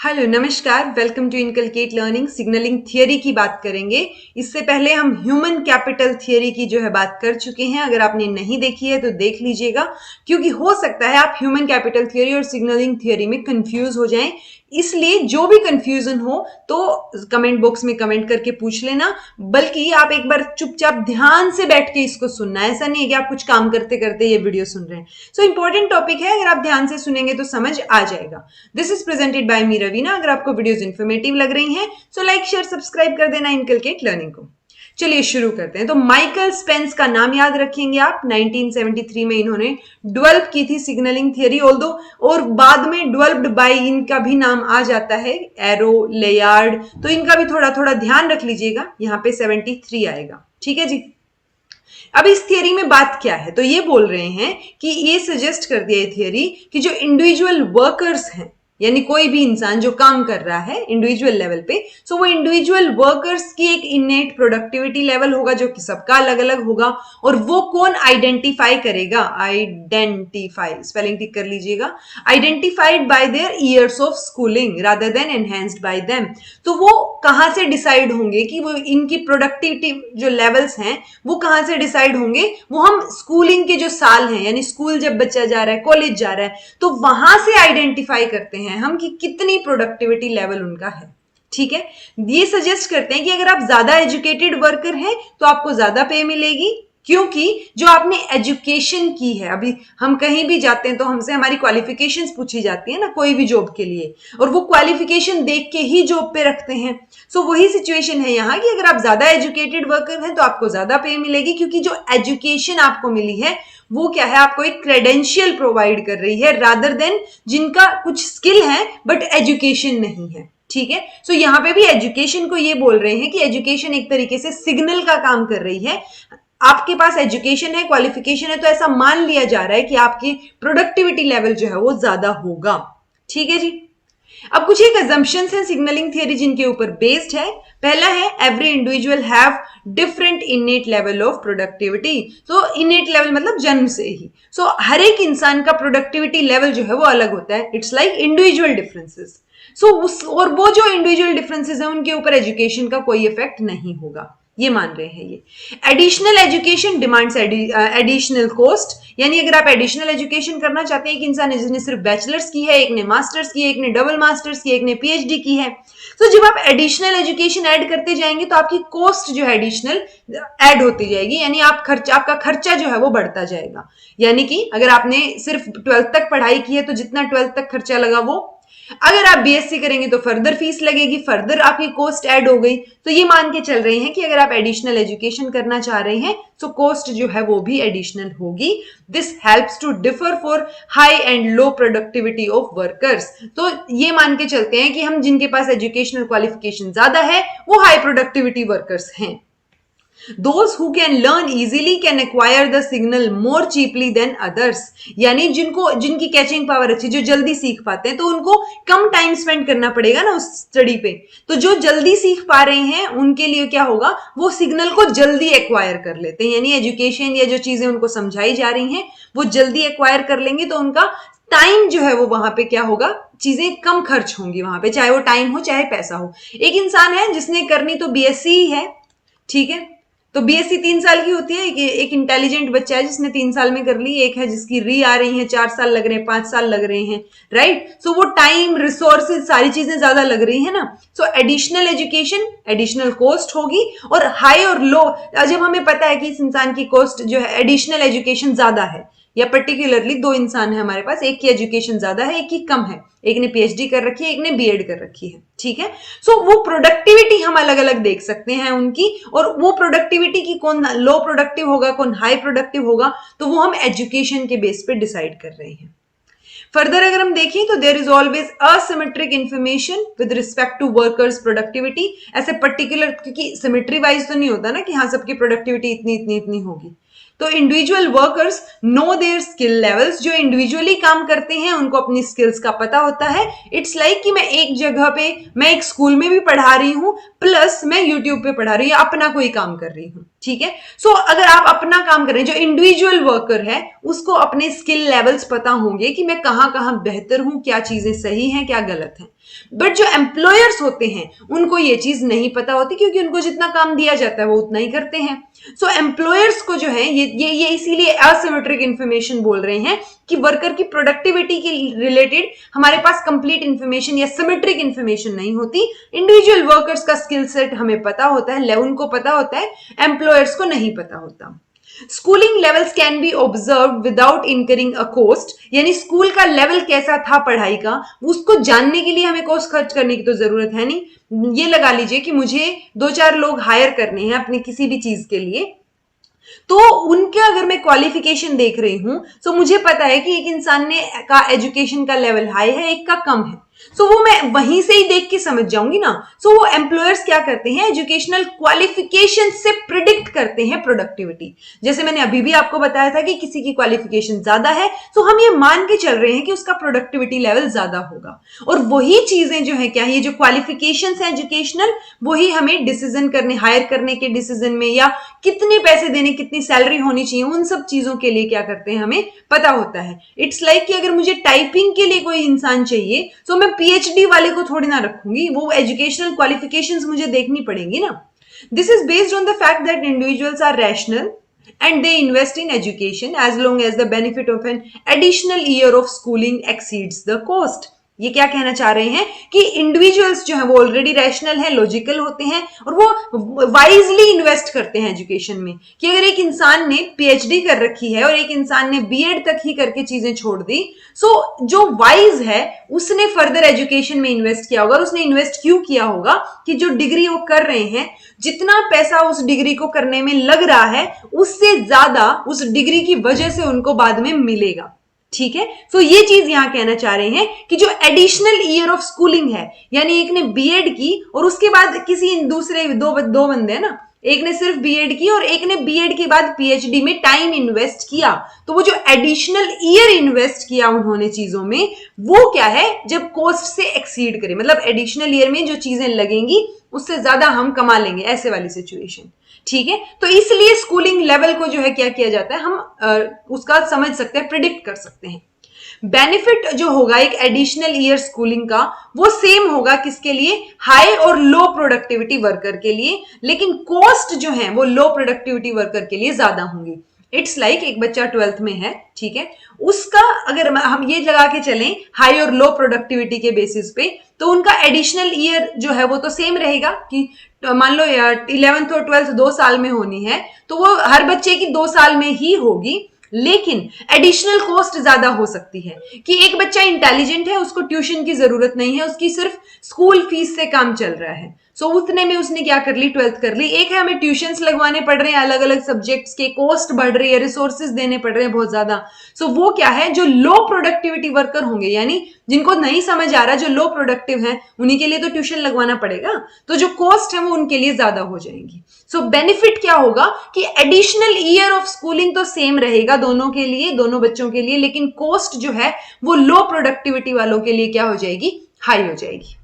Hello नमस्कार, welcome to inculcate learning. Signalling theory की बात करेंगे। इससे पहले हम ह्यूमन कैपिटल थियरी की जो है बात कर चुके हैं। अगर आपने नहीं देखी है तो देख लीजिएगा, क्योंकि हो सकता है आप ह्यूमन कैपिटल थियरी और सिग्नलिंग थियरी में कंफ्यूज हो जाएं। इसलिए जो भी कंफ्यूजन हो तो कमेंट बॉक्स में कमेंट करके पूछ लेना, बल्कि आप एक बार चुपचाप ध्यान से बैठ के इसको सुनना। ऐसा नहीं है कि आप कुछ काम करते करते ये वीडियो सुन रहे हैं। सो इंपॉर्टेंट टॉपिक है, अगर आप ध्यान से सुनेंगे तो समझ आ जाएगा। दिस इज प्रेजेंटेड बाय मी रवीना। अगर आपको वीडियोस इन्फॉर्मेटिव लग रही हैं तो लाइक शेयर सब्सक्राइब कर देना इनकलकेट लर्निंग को। चलिए शुरू करते हैं। तो माइकल स्पेंस का नाम याद रखेंगे आप। 1973 में इन्होंने डेवलप की थी सिग्नलिंग थियरी, और बाद में डेवलप्ड बाय इनका भी नाम आ जाता है, एरो, लेयार्ड। तो इनका भी थोड़ा थोड़ा ध्यान रख लीजिएगा, यहां पे 73 आएगा। ठीक है जी। अब इस थियरी में बात क्या है, तो ये बोल रहे हैं कि ये सजेस्ट कर दिया ये थियरी कि जो इंडिविजुअल वर्कर्स हैं, यानी कोई भी इंसान जो काम कर रहा है इंडिविजुअल लेवल पे, सो वो इंडिविजुअल वर्कर्स की एक इनेट प्रोडक्टिविटी लेवल होगा जो कि सबका अलग अलग होगा। और वो कौन आइडेंटिफाई करेगा? आइडेंटिफाई, स्पेलिंग ठीक कर लीजिएगा। Identified by there years of schooling rather than enhanced bye them. तो वो कहां से डिसाइड होंगे कि वो इनकी प्रोडक्टिविटी जो लेवल्स हैं वो कहां से डिसाइड होंगे? वो हम स्कूलिंग के जो साल हैं, यानी स्कूल जब बच्चा जा रहा है, कॉलेज जा रहा है, तो वहां से आइडेंटिफाई करते हैं हम कि कितनी प्रोडक्टिविटी लेवल उनका है। ठीक है। ये सजेस्ट करते हैं कि अगर आप ज्यादा एजुकेटेड वर्कर हैं तो आपको ज्यादा पे मिलेगी, क्योंकि जो आपने एजुकेशन की है, अभी हम कहीं भी जाते हैं तो हमसे हमारी क्वालिफिकेशंस पूछी जाती है ना, कोई भी जॉब के लिए, और वो क्वालिफिकेशन देख के ही जॉब पे रखते हैं। सो वही सिचुएशन है यहाँ कि अगर आप ज्यादा एजुकेटेड वर्कर हैं तो आपको ज्यादा पे मिलेगी, क्योंकि जो एजुकेशन आपको मिली है वो क्या है, आपको एक क्रेडेंशियल प्रोवाइड कर रही है, रादर देन जिनका कुछ स्किल है बट एजुकेशन नहीं है। ठीक है। सो यहां पे भी एजुकेशन को ये बोल रहे हैं कि एजुकेशन एक तरीके से सिग्नल का काम कर रही है। आपके पास एजुकेशन है, क्वालिफिकेशन है, तो ऐसा मान लिया जा रहा है कि आपकी प्रोडक्टिविटी लेवल जो है वो ज्यादा होगा। ठीक है जी। अब कुछ एक अजम्पशंस हैं सिग्नलिंग थियरी जिनके ऊपर बेस्ड है। पहला है, every individual have different इनेट level of productivity. तो इनेट लेवल मतलब जन्म से ही। सो हर एक इंसान का प्रोडक्टिविटी लेवल जो है वो अलग होता है। It's like individual differences. और वो जो इंडिविजुअल डिफरेंसेस है उनके ऊपर एजुकेशन का कोई इफेक्ट नहीं होगा, ये मान रहे हैं ये। Additional education demands additional cost, यानी अगर आप एडिशनल एजुकेशन करना चाहते हैं, एक इंसान है जिसने सिर्फ बैचलर्स की है, एक ने मास्टर्स की है, एक ने डबल मास्टर्स की है, एक ने पीएचडी की है, तो जब आप एडिशनल एजुकेशन ऐड करते जाएंगे तो आपकी कॉस्ट जो है एडिशनल ऐड होती जाएगी, यानी आपका खर्चा जो है वो बढ़ता जाएगा। यानी कि अगर आपने सिर्फ 12th तक पढ़ाई की है तो जितना 12th तक खर्चा लगा वो, अगर आप बीएससी करेंगे तो फर्दर फीस लगेगी, फर्दर आपकी कॉस्ट ऐड हो गई। तो ये मान के चल रहे हैं कि अगर आप एडिशनल एजुकेशन करना चाह रहे हैं तो कॉस्ट जो है वो भी एडिशनल होगी। This helps to differ for high and low productivity of workers. तो ये मान के चलते हैं कि हम जिनके पास एजुकेशनल क्वालिफिकेशन ज्यादा है वो हाई प्रोडक्टिविटी वर्कर्स हैं। Those who can learn easily can acquire the signal more cheaply than others। यानी जिनकी कैचिंग पावर अच्छी, जो जल्दी सीख पाते हैं, तो उनको कम टाइम स्पेंड करना पड़ेगा ना उस स्टडी पे। तो जो जल्दी सीख पा रहे हैं उनके लिए क्या होगा, वो सिग्नल को जल्दी एक्वायर कर लेते हैं, यानी एजुकेशन या जो चीजें उनको समझाई जा रही हैं वो जल्दी एक्वायर कर लेंगे, तो उनका टाइम जो है वो वहां पे क्या होगा, चीजें कम खर्च होंगी वहां पे, चाहे वो टाइम हो चाहे पैसा हो। एक इंसान है जिसने करनी तो बीएससी ही है, ठीक है, तो बीएससी 3 साल की होती है। एक इंटेलिजेंट बच्चा है जिसने 3 साल में कर ली, एक है जिसकी री आ रही है 4 साल लग रहे हैं, 5 साल लग रहे हैं, राइट। सो वो टाइम, रिसोर्सेज, सारी चीजें ज्यादा लग रही है ना। सो एडिशनल एजुकेशन एडिशनल कॉस्ट होगी, और हाई और लो, जब हमें पता है कि इस इंसान की कॉस्ट जो है एडिशनल एजुकेशन ज्यादा है, या पर्टिकुलरली 2 इंसान है हमारे पास, एक की एजुकेशन ज्यादा है, एक की कम है, एक ने पीएचडी कर रखी है, एक ने बीएड कर रखी है, ठीक है। सो वो प्रोडक्टिविटी हम अलग अलग देख सकते हैं उनकी, और वो प्रोडक्टिविटी की कौन लो प्रोडक्टिव होगा कौन हाई प्रोडक्टिव होगा, तो वो हम एजुकेशन के बेस पे डिसाइड कर रहे हैं। फर्दर अगर हम देखें तो there is always asymmetric information with respect to workers productivity. ऐसे पर्टिकुलर, क्योंकि सिमेट्री वाइज तो नहीं होता ना कि हाँ सबकी प्रोडक्टिविटी इतनी इतनी इतनी होगी। तो individual workers know their skill levels, जो इंडिविजुअली काम करते हैं उनको अपनी स्किल्स का पता होता है। इट्स लाइक कि मैं एक जगह पे, मैं एक स्कूल में भी पढ़ा रही हूँ प्लस मैं यूट्यूब पे पढ़ा रही हूँ या अपना कोई काम कर रही हूँ, ठीक है। सो अगर आप अपना काम कर रहे हैं, जो इंडिविजुअल वर्कर है उसको अपने स्किल लेवल्स पता होंगे कि मैं कहाँ कहाँ बेहतर हूँ, क्या चीजें सही हैं क्या गलत हैं। बट जो एम्प्लॉयर्स होते हैं उनको ये चीज नहीं पता होती, क्योंकि उनको जितना काम दिया जाता है वो उतना ही करते हैं। सो एम्प्लॉयर्स को जो है ये इसीलिए असिमेट्रिक इंफॉर्मेशन बोल रहे हैं कि वर्कर की प्रोडक्टिविटी के रिलेटेड हमारे पास कंप्लीट इंफॉर्मेशन या सिमेट्रिक इंफॉर्मेशन नहीं होती। इंडिविजुअल वर्कर्स का स्किल सेट हमें पता होता है, उनको पता होता है, एम्प्लॉयर्स को नहीं पता होता। Schooling levels can be observe without incurring a cost, यानी स्कूल का लेवल कैसा था पढ़ाई का, उसको जानने के लिए हमें कॉस्ट खर्च करने की तो जरूरत है नहीं। ये लगा लीजिए कि मुझे 2-4 लोग हायर करने हैं अपनी किसी भी चीज के लिए, तो उनके अगर मैं क्वालिफिकेशन देख रही हूं तो मुझे पता है कि एक इंसान ने का एजुकेशन का लेवल हाई है, एक का कम है। सो वो मैं वहीं से ही देख के समझ जाऊंगी ना। सो वो एम्प्लॉयर्स क्या करते हैं, एजुकेशनल क्वालिफिकेशन से प्रिडिक्ट करते हैं प्रोडक्टिविटी। जैसे मैंने अभी भी आपको बताया था कि किसी की क्वालिफिकेशन ज्यादा है तो हम ये मान के चल रहे हैं कि उसका प्रोडक्टिविटी लेवल ज्यादा होगा। और वही चीजें जो है क्या है, ये जो क्वालिफिकेशन है एजुकेशनल, वही हमें डिसीजन करने, हायर करने के डिसीजन में, या कितने पैसे देने, कितनी सैलरी होनी चाहिए, उन सब चीजों के लिए क्या करते हैं हमें पता होता है। इट्स लाइक कि अगर मुझे टाइपिंग के लिए कोई इंसान चाहिए तो मैं पीएचडी वाले को थोड़ी ना रखूंगी, वो एजुकेशनल क्वालिफिकेशंस मुझे देखनी पड़ेंगी ना। This is based on the fact that individuals are rational and they invest in education as long as the benefit of an additional year of schooling exceeds the cost। ये क्या कहना चाह रहे हैं कि इंडिविजुअल्स जो है वो ऑलरेडी रैशनल है, लॉजिकल होते हैं, और वो वाइजली इन्वेस्ट करते हैं एजुकेशन में। कि अगर एक इंसान ने पीएचडी कर रखी है और एक इंसान ने बीएड तक ही करके चीजें छोड़ दी, सो जो वाइज है उसने फर्दर एजुकेशन में इन्वेस्ट किया होगा। और उसने इन्वेस्ट क्यों किया होगा कि जो डिग्री वो कर रहे हैं, जितना पैसा उस डिग्री को करने में लग रहा है उससे ज्यादा उस डिग्री की वजह से उनको बाद में मिलेगा। ठीक है, सो ये चीज यहां कहना चाह रहे हैं कि जो एडिशनल ईयर ऑफ स्कूलिंग है, यानी एक ने बीएड की और उसके बाद किसी दूसरे दो बंदे हैं ना, एक ने सिर्फ बीएड की और एक ने बीएड के बाद पीएचडी में टाइम इन्वेस्ट किया, तो वो जो एडिशनल ईयर इन्वेस्ट किया उन्होंने चीजों में, वो क्या है, जब कॉस्ट से एक्सीड करे, मतलब एडिशनल ईयर में जो चीजें लगेंगी उससे ज्यादा हम कमा लेंगे, ऐसे वाली सिचुएशन। ठीक है, तो इसलिए स्कूलिंग लेवल को जो है क्या किया जाता है, हम उसका समझ सकते हैं, प्रिडिक्ट कर सकते हैं। बेनिफिट जो होगा एक एडिशनल ईयर स्कूलिंग का, वो सेम होगा किसके लिए, हाई और लो प्रोडक्टिविटी वर्कर के लिए, लेकिन कॉस्ट जो है वो लो प्रोडक्टिविटी वर्कर के लिए ज्यादा होंगी। इट्स लाइक एक बच्चा 12th में है, ठीक है, उसका अगर हम ये लगा के चलें हाई और लो प्रोडक्टिविटी के बेसिस पे, तो उनका एडिशनल ईयर जो है वो तो सेम रहेगा कि मान लो यार 11th और 12th 2 साल में होनी है, तो वो हर बच्चे की 2 साल में ही होगी, लेकिन एडिशनल कॉस्ट ज्यादा हो सकती है। कि एक बच्चा इंटेलिजेंट है, उसको ट्यूशन की जरूरत नहीं है, उसकी सिर्फ स्कूल फीस से काम चल रहा है, सो उतने में उसने क्या कर ली, 12th कर ली। एक है हमें ट्यूशंस लगवाने पड़ रहे हैं, अलग अलग सब्जेक्ट्स के कॉस्ट बढ़ रही है, रिसोर्सेज देने पड़ रहे हैं बहुत ज्यादा, सो वो क्या है, जो लो प्रोडक्टिविटी वर्कर होंगे, यानी जिनको नहीं समझ आ रहा, जो लो प्रोडक्टिव है, उन्हीं के लिए तो ट्यूशन लगवाना पड़ेगा, तो जो कॉस्ट है वो उनके लिए ज्यादा हो जाएंगी। सो बेनिफिट क्या होगा कि एडिशनल ईयर ऑफ स्कूलिंग तो सेम रहेगा दोनों के लिए, दोनों बच्चों के लिए, लेकिन कॉस्ट जो है वो लो प्रोडक्टिविटी वालों के लिए क्या हो जाएगी, हाई हो जाएगी।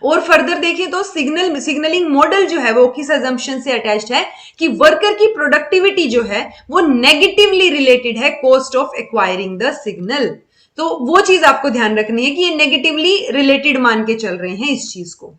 और फर्दर देखें तो सिग्नलिंग मॉडल जो है वो किस अजम्पशन से अटैच्ड है कि वर्कर की प्रोडक्टिविटी जो है वो नेगेटिवली रिलेटेड है cost of acquiring the signal. तो वो चीज आपको ध्यान रखनी है कि ये नेगेटिवली रिलेटेड मान के चल रहे हैं इस चीज को।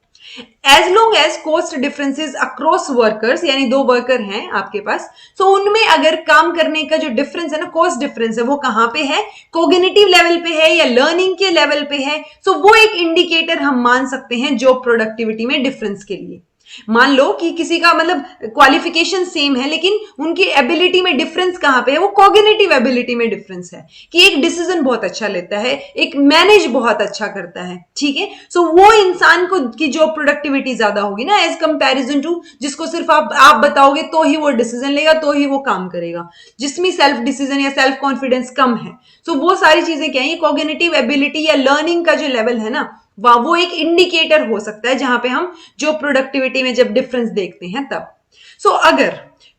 As long as cost differences across workers, यानी 2 वर्कर हैं आपके पास, तो उनमें अगर काम करने का जो डिफरेंस है ना, कॉस्ट डिफरेंस है, वो कहां पे है, कोग्निटिव लेवल पे है या लर्निंग के लेवल पे है, सो वो एक इंडिकेटर हम मान सकते हैं जॉब प्रोडक्टिविटी में डिफरेंस के लिए। मान लो कि किसी का मतलब क्वालिफिकेशन सेम है, लेकिन उनकी एबिलिटी में डिफरेंस कहां पे है, वो कॉग्निटिव एबिलिटी में डिफरेंस है, कि एक डिसीजन बहुत अच्छा लेता है, एक मैनेज बहुत अच्छा करता है। ठीक है, सो वो इंसान को की जो प्रोडक्टिविटी ज्यादा होगी ना, एज कंपैरिजन टू जिसको सिर्फ आप बताओगे तो ही वो डिसीजन लेगा, तो ही वो काम करेगा, जिसमें सेल्फ डिसीजन या सेल्फ कॉन्फिडेंस कम है। सो वो सारी चीजें क्या है, कॉग्निटिव एबिलिटी या लर्निंग का जो लेवल है ना, वो एक इंडिकेटर हो सकता है जहां पे हम जो प्रोडक्टिविटी में जब डिफरेंस देखते हैं तब। सो अगर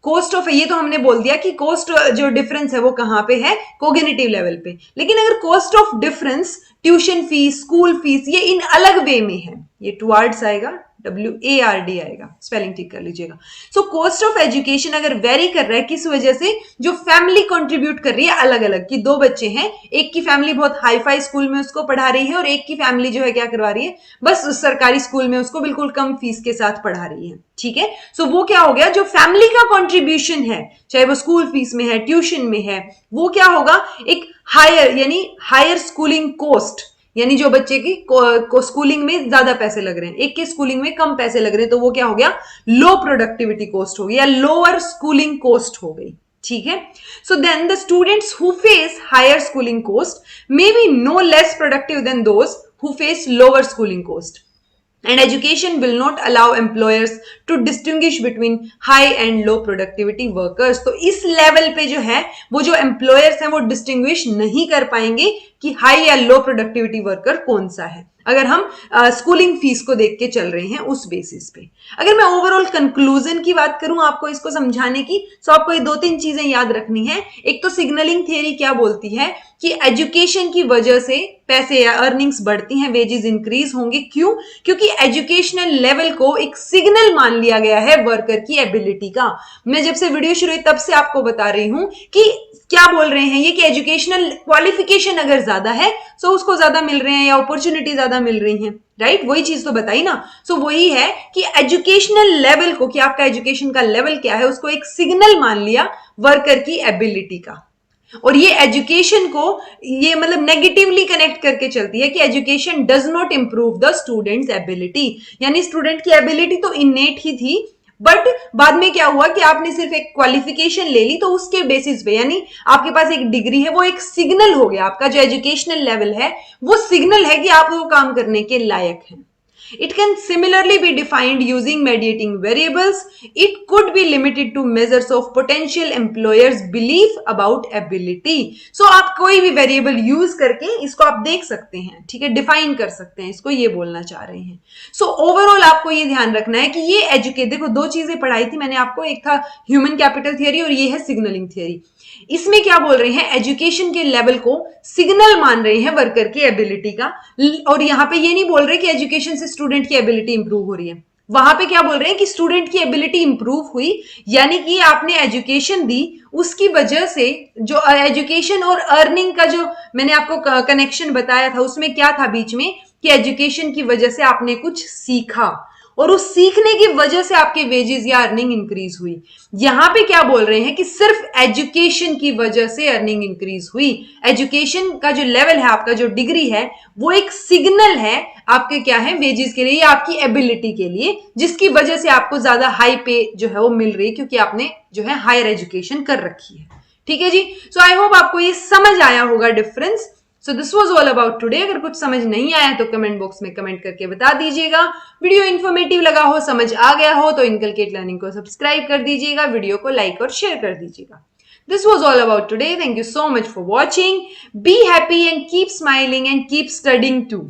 कॉस्ट ऑफ, ये तो हमने बोल दिया कि कॉस्ट जो डिफरेंस है वो कहां पे है, कोग्निटिव लेवल पे, लेकिन अगर cost of difference tuition fees, school fees, ये इन अलग वे में है, ये टुवर्ड्स आएगा, WARD आएगा, स्पेलिंग ठीक कर लीजिएगा। सो कॉस्ट ऑफ एजुकेशन अगर वेरी कर रहा है किस वजह से, जो फैमिली कंट्रीब्यूट कर रही है अलग अलग, कि दो बच्चे हैं, एक की फैमिली बहुत हाई फाई स्कूल में उसको पढ़ा रही है और एक की फैमिली जो है क्या करवा रही है, बस उस सरकारी स्कूल में उसको बिल्कुल कम फीस के साथ पढ़ा रही है, ठीक है। सो वो क्या हो गया, जो फैमिली का कंट्रीब्यूशन है, चाहे वो स्कूल फीस में है, ट्यूशन में है, वो क्या होगा, एक हायर यानी हायर स्कूलिंग कॉस्ट, यानी जो बच्चे की को स्कूलिंग में ज्यादा पैसे लग रहे हैं, एक के स्कूलिंग में कम पैसे लग रहे हैं, तो वो क्या हो गया, लो प्रोडक्टिविटी कॉस्ट हो गई या लोअर स्कूलिंग कॉस्ट हो गई, ठीक है। So then the students who face higher schooling cost may be no less productive than those who face lower schooling cost, and education will not allow employers to distinguish between high and low productivity workers। तो इस level पे जो है वो जो employers हैं वो distinguish नहीं कर पाएंगे कि हाई या लो प्रोडक्टिविटी वर्कर कौन सा है, अगर हम स्कूलिंग फीस को देख के चल रहे हैं उस बेसिस पे। अगर मैं ओवरऑल कंक्लूजन की बात करूं आपको इसको समझाने की, तो आपको ये दो तीन चीजें याद रखनी है। एक तो सिग्नलिंग थियरी क्या बोलती है कि एजुकेशन की वजह से पैसे या अर्निंग्स बढ़ती हैं, वेजेस इंक्रीज होंगे, क्यों, क्योंकि एजुकेशनल लेवल को एक सिग्नल मान लिया गया है वर्कर की एबिलिटी का। मैं जब से वीडियो शुरू हुई तब से आपको बता रही हूं कि क्या बोल रहे हैं ये, कि एजुकेशनल क्वालिफिकेशन अगर ज्यादा है तो उसको ज्यादा मिल रहे हैं या अपॉर्चुनिटी ज्यादा मिल रही हैं, राइट, वही चीज तो बताई ना। सो वही है कि एजुकेशनल लेवल को, कि आपका एजुकेशन का लेवल क्या है, उसको एक सिग्नल मान लिया वर्कर की एबिलिटी का। और ये एजुकेशन को ये मतलब नेगेटिवली कनेक्ट करके चलती है कि education does not improve the students ability, यानी स्टूडेंट की एबिलिटी तो इनेट ही थी, बट बाद में क्या हुआ कि आपने सिर्फ एक क्वालिफिकेशन ले ली, तो उसके बेसिस पे, यानी आपके पास एक डिग्री है, वो एक सिग्नल हो गया, आपका जो एजुकेशनल लेवल है वो सिग्नल है कि आप वो काम करने के लायक हैं। It can similarly be defined using mediating variables. It could be limited to measures of potential employers' belief about ability. So आप कोई भी वेरिएबल यूज करके इसको आप देख सकते हैं, ठीक है, डिफाइन कर सकते हैं इसको, ये बोलना चाह रहे हैं। सो ओवरऑल आपको ये ध्यान रखना है कि ये एजुकेट, देखो दो चीजें पढ़ाई थी मैंने आपको, एक था ह्यूमन कैपिटल थियरी और ये है सिग्नलिंग थियरी। इसमें क्या बोल रहे हैं, एजुकेशन के लेवल को सिग्नल मान रहे हैं वर्कर की एबिलिटी का, और यहां पे ये नहीं बोल रहे कि एजुकेशन से स्टूडेंट की एबिलिटी इंप्रूव हो रही है, वहां पे क्या बोल रहे हैं कि स्टूडेंट की एबिलिटी इंप्रूव हुई, यानी कि आपने एजुकेशन दी, उसकी वजह से जो एजुकेशन और अर्निंग का जो मैंने आपको कनेक्शन बताया था उसमें क्या था बीच में, कि एजुकेशन की वजह से आपने कुछ सीखा और उस सीखने की वजह से आपके वेजेस या अर्निंग इंक्रीज हुई। यहां पे क्या बोल रहे हैं कि सिर्फ एजुकेशन की वजह से अर्निंग इंक्रीज हुई। एजुकेशन का जो लेवल है, आपका जो डिग्री है, वो एक सिग्नल है आपके क्या है, वेजेस के लिए या आपकी एबिलिटी के लिए, जिसकी वजह से आपको ज्यादा हाई पे जो है वो मिल रही है, क्योंकि आपने जो है हायर एजुकेशन कर रखी है। ठीक है जी। सो आई होप आपको ये समझ आया होगा difference. So this was all about today. अगर कुछ समझ नहीं आया तो कमेंट बॉक्स में कमेंट करके बता दीजिएगा। वीडियो इन्फॉर्मेटिव लगा हो, समझ आ गया हो तो इनकलकेट लर्निंग को सब्सक्राइब कर दीजिएगा, वीडियो को लाइक और शेयर कर दीजिएगा। This was all about today. Thank you so much for watching. Be happy and keep smiling and keep studying too.